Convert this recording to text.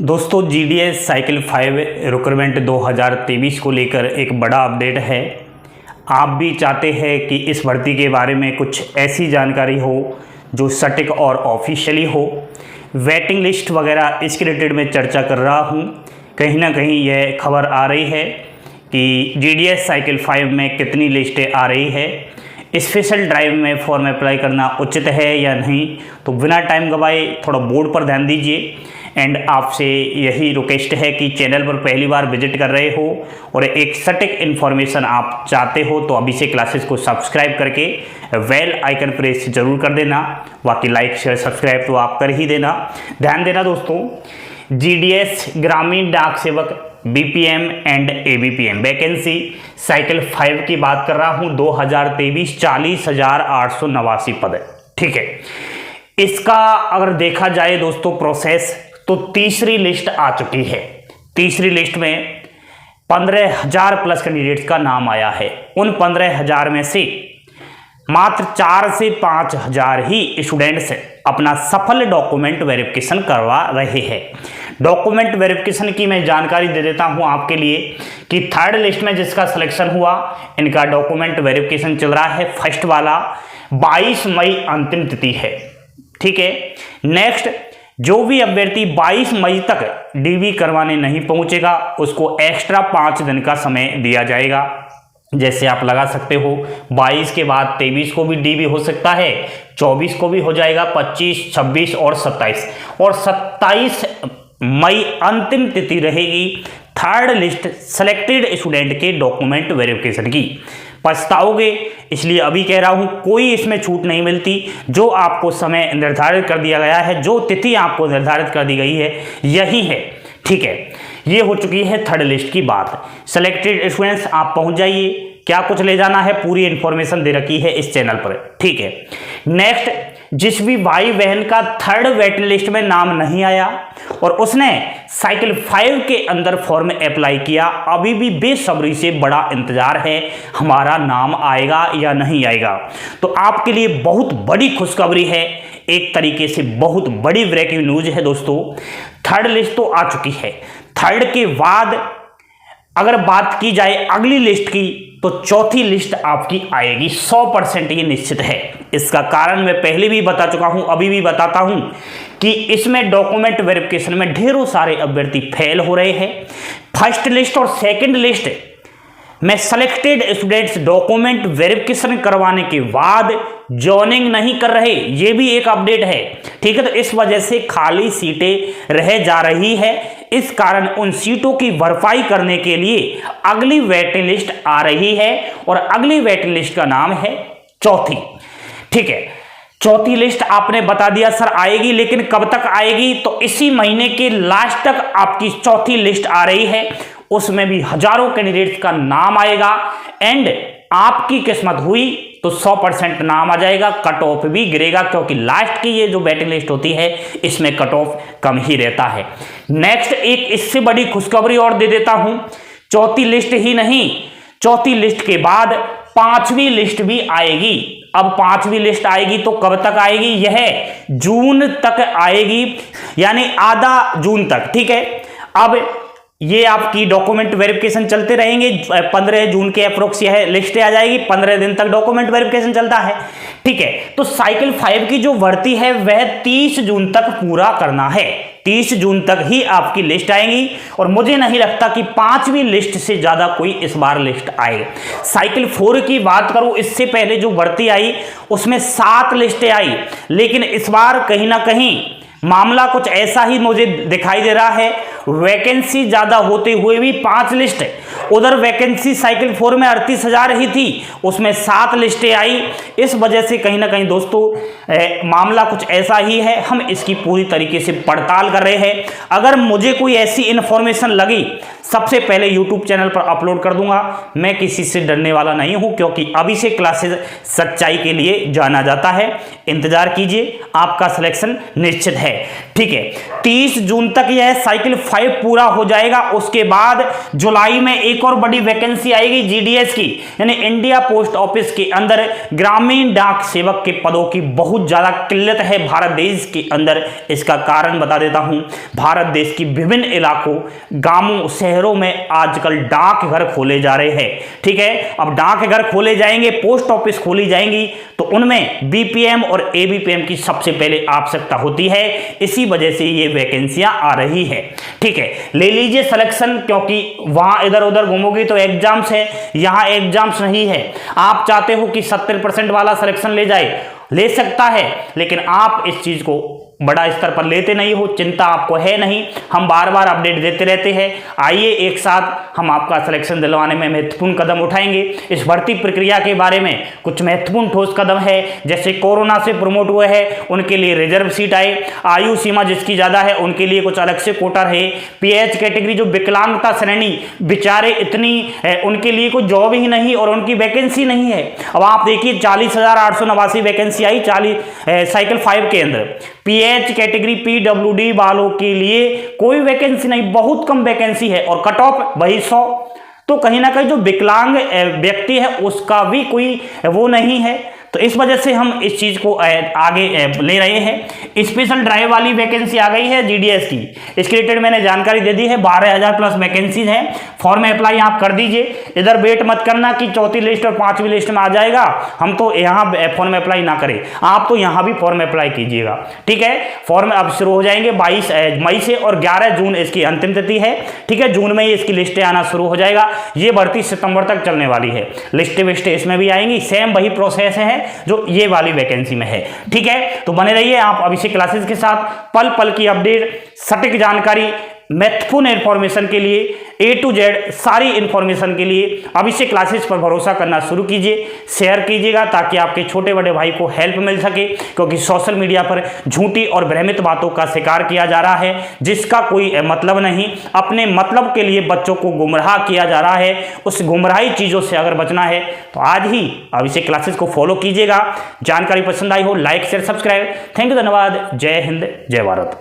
दोस्तों GDS cycle 5 recruitment 2023 को लेकर एक बड़ा अपडेट है। आप भी चाहते हैं कि इस भर्ती के बारे में कुछ ऐसी जानकारी हो जो सटीक और ऑफिशियली हो। वेटिंग लिस्ट वगैरह इसके रिलेटेड में चर्चा कर रहा हूं। कहीं ना कहीं यह खबर आ रही है कि जीडीएस साइकिल 5 में कितनी लिस्टें आ रही है, स्पेशल ड्राइव में फॉर्म अप्लाई करना उचित है या नहीं। तो बिना टाइम गवाए थोड़ा बोर्ड पर ध्यान दीजिए। एंड आपसे यही रिक्वेस्ट है कि चैनल पर पहली बार विजिट कर रहे हो और एक सटीक इन्फॉर्मेशन आप चाहते हो तो अभी से क्लासेस को सब्सक्राइब करके बेल आइकन प्रेस जरूर कर देना। बाकी लाइक शेयर सब्सक्राइब तो आप कर ही देना। ध्यान देना दोस्तों, जीडीएस ग्रामीण डाक सेवक BPM and ABPM vacancy cycle 5 की बात कर रहा हूं। 2023 40,889 पद है। ठीक है, इसका अगर देखा जाए दोस्तों प्रोसेस, तो तीसरी लिस्ट आ चुकी है। तीसरी लिस्ट में 15,000 प्लस कैंडिडेट्स का नाम आया है। उन 15,000 में से मात्र 4 से 5,000 ही स्टूडेंट्स अपना सफल डॉक्यूमेंट वेरिफिकेशन करवा रहे हैं। डॉक्यूमेंट वेरिफिकेशन की मैं जानकारी दे देता हूं आपके लिए कि थर्ड लिस्ट में जिसका सिलेक्शन हुआ, इनका डॉक्यूमेंट वेरिफिकेशन चल रहा है। फर्स्ट वाला 22 मई अंतिम तिथि है। ठीक है, नेक्स्ट जो भी अभ्यर्थी 22 मई तक डीबी करवाने नहीं पहुंचेगा उसको एक्स्ट्रा 5 दिन का समय दिया जाएगा। जैसे आप लगा सकते हो 22 के बाद 23 को भी डीबी हो सकता है, 24 को भी हो जाएगा, 25, 26 और 27 मई अंतिम तिथि रहेगी थर्ड लिस्ट सेलेक्टेड स्टूडेंट के डॉक्यूमेंट वेरिफिकेशन की। पछताओगे, इसलिए अभी कह रहा हूं कोई इसमें छूट नहीं मिलती। जो आपको समय निर्धारित कर दिया गया है, जो तिथि आपको निर्धारित कर दी गई है, यही है। ठीक है, ये हो चुकी है थर्ड लिस्ट की बात। सेलेक्टेड स्टूडेंट्स आप पहुंच जाइए, क्या कुछ ले जाना है पूरी इंफॉर्मेशन दे रखी है इस चैनल पर। ठीक है, नेक्स्ट जिस भी भाई बहन का थर्ड वेटिंग लिस्ट में नाम नहीं आया और उसने साइकिल 5 के अंदर फॉर्म अप्लाई किया, अभी भी बेसब्री से बड़ा इंतजार है हमारा नाम आएगा या नहीं आएगा। तो आपके लिए बहुत बड़ी खुशखबरी है, एक तरीके से बहुत बड़ी ब्रेकिंग न्यूज है दोस्तों। थर्ड लिस्ट तो आ चुकी है। थर्ड के बाद अगर बात की जाए अगली लिस्ट की, तो चौथी लिस्ट आपकी आएगी 100%, ये निश्चित है। इसका कारण मैं पहले भी बता चुका हूं, अभी भी बताता हूं कि इसमें डॉक्यूमेंट वेरिफिकेशन में ढेरों सारे अभ्यर्थी फेल हो रहे हैं। फर्स्ट लिस्ट और सेकंड लिस्ट में सेलेक्टेड स्टूडेंट्स डॉक्यूमेंट वेरिफिकेशन करवाने के बाद जॉइनिंग नहीं कर रहे, ये भी एक अपडेट है। ठीक है, तो इस वजह से खाली सीटें रह जा रही है। इस कारण उन सीटों की भरपाई करने के लिए अगली वेटिंग लिस्ट आ रही है और अगली वेटिंग लिस्ट का नाम है चौथी। ठीक है, चौथी लिस्ट आपने बता दिया सर आएगी, लेकिन कब तक आएगी? तो इसी महीने के लास्ट तक आपकी चौथी लिस्ट आ रही है। उसमें भी हजारों कैंडिडेट्स का नाम आएगा एंड आपकी किस्मत हुई तो 100% नाम आ जाएगा। कट ऑफ भी गिरेगा, क्योंकि लास्ट की ये जो वेटिंग लिस्ट होती है इसमें कट ऑफ कम ही रहता है। नेक्स्ट एक इससे बड़ी खुशखबरी और दे देता हूं। चौथी लिस्ट ही नहीं, चौथी लिस्ट के बाद पांचवी लिस्ट भी आएगी। अब पांचवी लिस्ट आएगी तो कब तक आएगी? यह जून तक आएगी, यानी आधा जून तक। ठीक है, अब ये आपकी डॉक्यूमेंट वेरिफिकेशन चलते रहेंगे। 15 जून के अप्रोक्स यह लिस्ट आ जाएगी। 15 दिन तक डॉक्यूमेंट वेरिफिकेशन चलता है। ठीक है, तो साइकिल 5 की जो भर्ती है वह 30 जून तक पूरा करना है। 30 जून तक ही आपकी लिस्ट आएगी और मुझे नहीं लगता कि पांचवी लिस्ट से ज्यादा कोई इस बार लिस्ट आए। साइकिल 4 की बात करूं, इससे पहले जो भर्ती आई उसमें 7 लिस्टें आई, लेकिन इस बार कहीं ना कहीं मामला कुछ ऐसा ही मुझे दिखाई दे रहा है। वैकेंसी ज्यादा होते हुए भी 5 लिस्ट, उधर वैकेंसी साइकिल 4 में 38,000 ही थी, उसमें 7 लिस्टें आई। इस वजह से कहीं ना कहीं दोस्तों मामला कुछ ऐसा ही है। हम इसकी पूरी तरीके से पड़ताल कर रहे हैं। अगर मुझे कोई ऐसी इंफॉर्मेशन लगी सबसे पहले YouTube चैनल पर अपलोड कर दूंगा। मैं किसी से डरने वाला नहीं हूं, क्योंकि अभी से क्लासेस सच्चाई के लिए जाना जाता है। इंतजार कीजिए, आपका सिलेक्शन निश्चित है। ठीक है, 30 जून तक यह साइकिल 5 पूरा हो जाएगा। उसके बाद जुलाई में एक एक और बड़ी वैकेंसी आएगी जीडीएस की, यानी इंडिया पोस्ट ऑफिस के अंदर ग्रामीण डाक सेवक के पदों की बहुत ज्यादा किल्लत है भारत देश के अंदर। इसका कारण बता देता हूं, भारत देश की विभिन्न इलाकों, गांवों, शहरों में आजकल डाकघर खोले जा रहे हैं। ठीक है, अब डाकघर खोले जाएंगे, पोस्ट ऑफिस खोली जाएंगी, तो उनमें बीपीएम और एबीपीएम की सबसे पहले आवश्यकता होती है। इसी वजह से ये वैकेंसियां आ रही है। ठीक है, ले लीजिए सिलेक्शन, क्योंकि वहां इधर उधर घूमोगे तो एग्जाम्स है, यहां एग्जाम्स नहीं है। आप चाहते हो कि 70% वाला सिलेक्शन ले जाए, ले सकता है, लेकिन आप इस चीज को बड़ा स्तर पर लेते नहीं हो, चिंता आपको है नहीं। हम बार बार अपडेट देते रहते हैं। आइए एक साथ हम आपका सिलेक्शन दिलवाने में महत्वपूर्ण कदम उठाएंगे। इस भर्ती प्रक्रिया के बारे में कुछ महत्वपूर्ण ठोस कदम है, जैसे कोरोना से प्रमोट हुए हैं उनके लिए रिजर्व सीट आए, आयु सीमा जिसकी ज्यादा है उनके लिए कुछ अलग से कोटा रहे, पीएच कैटेगरी जो विकलांगता श्रेणी बेचारे इतनी है उनके लिए कोई जॉब ही नहीं और उनकी वैकेंसी नहीं है। अब आप देखिए 40,889 वैकेंसी आई साइकिल 5 के अंदर। पीएच कैटेगरी पीडब्ल्यूडी वालों के लिए कोई वैकेंसी नहीं, बहुत कम वैकेंसी है और कट ऑफ वही 100। तो कहीं ना कहीं जो विकलांग व्यक्ति है उसका भी कोई वो नहीं है, तो इस वजह से हम इस चीज को आगे ले रहे हैं। स्पेशल ड्राइव वाली वैकेंसी आ गई है जीडीएस की, इसके रिलेटेड मैंने जानकारी दे दी है। 12,000 प्लस वैकेंसीज है। फॉर्म अप्लाई आप कर दीजिए, इधर वेट मत करना कि चौथी लिस्ट और 5वीं लिस्ट में आ जाएगा, हम तो यहाँ फॉर्म अप्लाई ना करें, आप तो यहाँ भी फॉर्म अप्लाई कीजिएगा। ठीक है, फॉर्म अब शुरू हो जाएंगे 22 मई से और 11 जून इसकी अंतिम तिथि है। ठीक है, जून में ही इसकी लिस्टें आना शुरू हो जाएगा। ये भर्ती सितंबर तक चलने वाली है। लिस्टें विस्टें इसमें भी आएंगी, सेम वही प्रोसेस है जो ये वाली वैकेंसी में है। ठीक है, तो बने रहिए आप अभिषेक क्लासेस के साथ। पल पल की अपडेट, सटीक जानकारी, महत्वपूर्ण इंफॉर्मेशन के लिए, A to Z सारी इंफॉर्मेशन के लिए अभिषेक क्लासेस पर भरोसा करना शुरू कीजिए, शेयर कीजिएगा ताकि आपके छोटे बड़े भाई को हेल्प मिल सके, क्योंकि सोशल मीडिया पर झूठी और भ्रमित बातों का शिकार किया जा रहा है जिसका कोई मतलब नहीं। अपने मतलब के लिए बच्चों को गुमराह किया जा रहा है। उस गुमराही चीज़ों से अगर बचना है तो आज ही अभिषेक क्लासेस को फॉलो कीजिएगा। जानकारी पसंद आई हो like share subscribe. Thank you, धन्यवाद। जय हिंद, जय भारत।